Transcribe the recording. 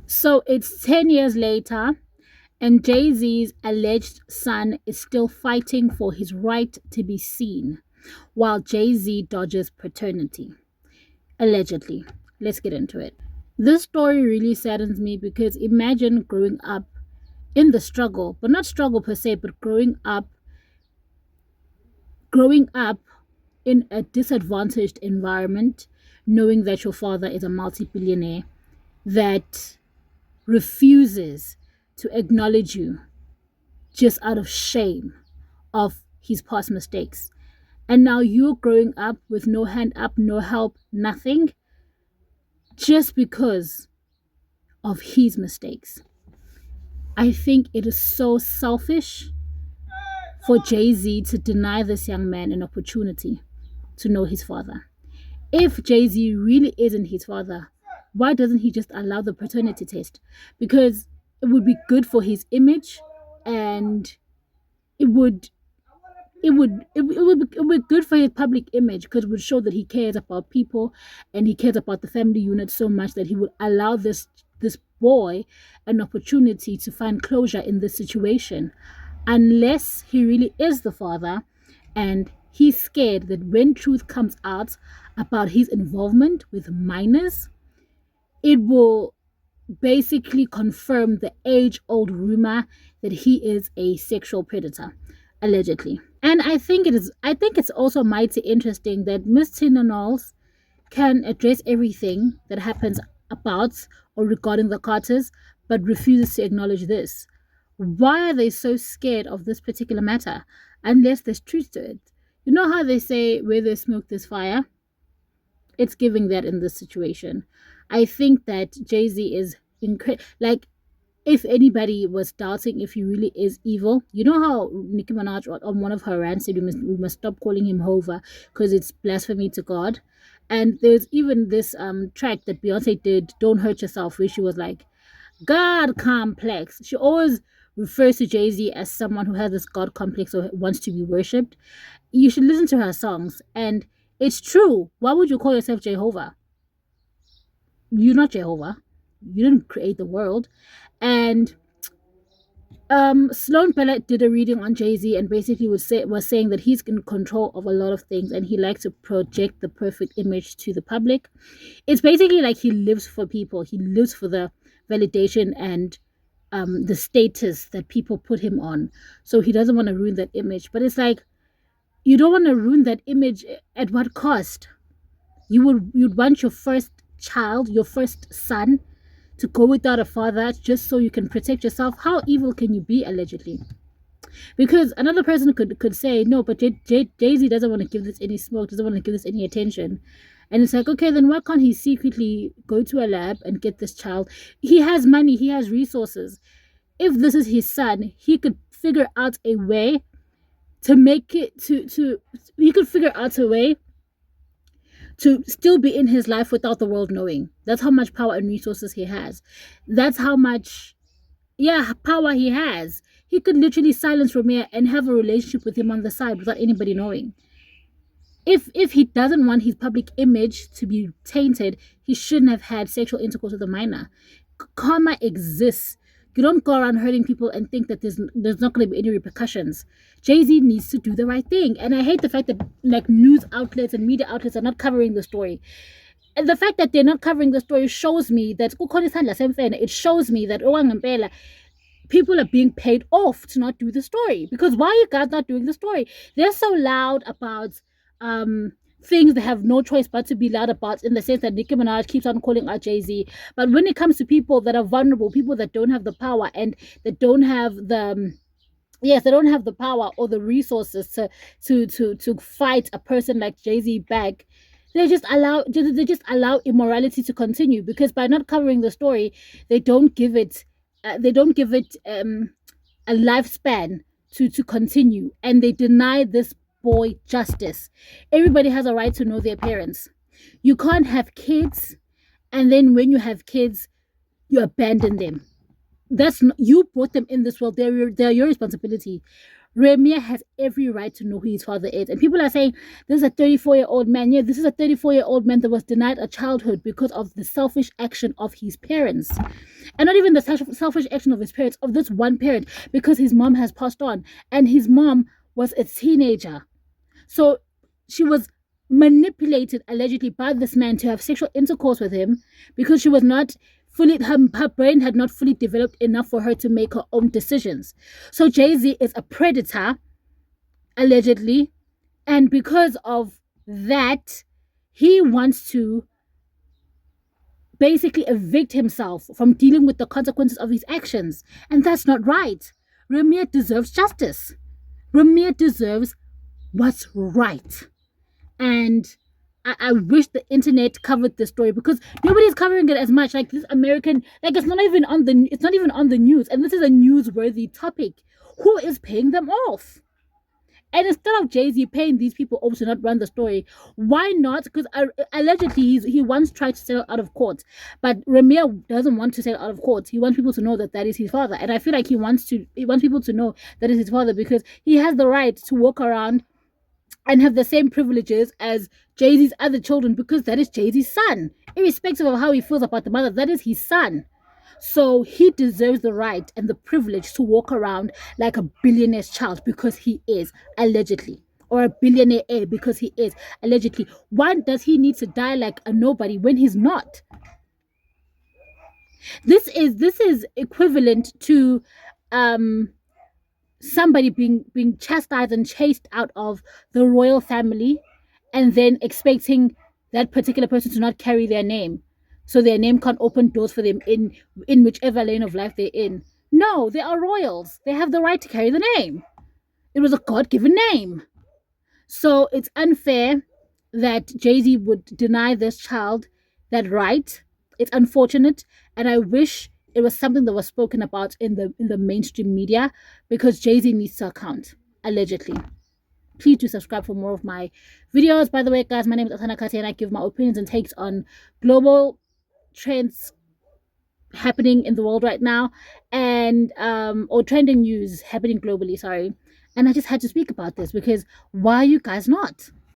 So it's 10 years later, and Jay Z's alleged son is still fighting for his right to be seen, while Jay Z dodges paternity. Allegedly. Let's get into it. This story really saddens me because imagine growing up in the struggle, but not struggle per se, but growing up in a disadvantaged environment, knowing that your father is a multi-billionaire that refuses to acknowledge you just out of shame of his past mistakes. And now you're growing up with no hand up, no help, nothing, just because of his mistakes. I think it is so selfish for Jay Z to deny this young man an opportunity to know his father. If Jay Z really isn't his father, why doesn't he just allow the paternity test? Because it would be good for his image, and it would it would be good for his public image, because it would show that he cares about people and he cares about the family unit so much that he would allow this boy an opportunity to find closure in this situation, unless he really is the father and he's scared that when truth comes out about his involvement with minors, it will basically confirm the age old rumor that he is a sexual predator, allegedly. And I think it's also mighty interesting that Miss Tina Knowles can address everything that happens about or regarding the Carters, but refuses to acknowledge this. Why are they so scared of this particular matter unless there's truth to it? You know how they say where there's smoke, there's fire? It's giving that in this situation. I think that Jay Z is incredible. Like, if anybody was doubting if he really is evil, you know how Nicki Minaj on one of her rants said we must stop calling him Hova because it's blasphemy to God. And there's even this track that Beyonce did, "Don't Hurt Yourself," where she was like, God complex. She always refers to Jay Z as someone who has this God complex or wants to be worshipped. You should listen to her songs, and it's true. Why would you call yourself Jehovah? You're not Jehovah. You didn't create the world. And Sloan Bella did a reading on Jay Z and basically was saying that he's in control of a lot of things and he likes to project the perfect image to the public. It's basically like he lives for people. He lives for the validation and the status that people put him on. So he doesn't want to ruin that image. But it's like, you don't want to ruin that image at what cost? You'd want your first child, your first son, to go without a father just so you can protect yourself. How evil can you be, allegedly? Because another person could say no, but Jay-Z doesn't want to give this any smoke, doesn't want to give this any attention. And it's like, okay, then why can't he secretly go to a lab and get this child? He has money, he has resources. If this is his son, he could figure out a way to make it to he could figure out a way to still be in his life without the world knowing. That's how much power and resources he has. That's how much, yeah, power he has. He could literally silence Rymir and have a relationship with him on the side without anybody knowing. If he doesn't want his public image to be tainted, he shouldn't have had sexual intercourse with a minor. Karma exists. You don't go around hurting people and think that there's not going to be any repercussions. Jay-Z needs to do the right thing. And I hate the fact that like news outlets and media outlets are not covering the story. And the fact that they're not covering the story shows me that it shows me that people are being paid off to not do the story. Because why are you guys not doing the story? They're so loud about things they have no choice but to be loud about, in the sense that Nicki Minaj keeps on calling out Jay-Z. But when it comes to people that are vulnerable, people that don't have the power and that don't have the they don't have the power or the resources to fight a person like Jay-Z back, they just allow immorality to continue, because by not covering the story, they don't give it a lifespan to continue, and they deny this boy justice. Everybody has a right to know their parents. You can't have kids, and then when you have kids, you abandon them. That's not, you brought them in this world. They're your responsibility. Rymir has every right to know who his father is. And people are saying, this is a 34-year-old man. Yeah, this is a 34-year-old man that was denied a childhood because of the selfish action of his parents. And not even the selfish action of his parents, of this one parent, because his mom has passed on. And his mom was a teenager. So she was manipulated allegedly by this man to have sexual intercourse with him because she was not fully, her brain had not fully developed enough for her to make her own decisions. So Jay-Z is a predator, allegedly, and because of that, he wants to basically evict himself from dealing with the consequences of his actions. And that's not right. Rymir deserves justice. Rymir deserves what's right. And I wish the internet covered this story because nobody's covering it as much. Like this American, like it's not even on the news, and this is a newsworthy topic. Who is paying them off? And instead of Jay-Z paying these people off to not run the story, why not? Because allegedly he once tried to settle out of court, but Rymir doesn't want to settle out of court. He wants people to know that that is his father, and I feel like he wants people to know that is his father because he has the right to walk around and have the same privileges as Jay-Z's other children because that is Jay-Z's son. Irrespective of how he feels about the mother, that is his son. So he deserves the right and the privilege to walk around like a billionaire's child because he is, allegedly. Or a billionaire heir because he is, allegedly. Why does he need to die like a nobody when he's not? This is equivalent to somebody being chastised and chased out of the royal family and then expecting that particular person to not carry their name so their name can't open doors for them in whichever lane of life they're in. No, they are royals. They have the right to carry the name. It was a God-given name. So it's unfair that Jay-Z would deny this child that right. It's unfortunate, and I wish it was something that was spoken about in the mainstream media because Jay-Z needs to account, allegedly. Please do subscribe for more of my videos. By the way, guys, my name is Asana Kate and I give my opinions and takes on global trends happening in the world right now and or trending news happening globally, sorry. And I just had to speak about this because why are you guys not?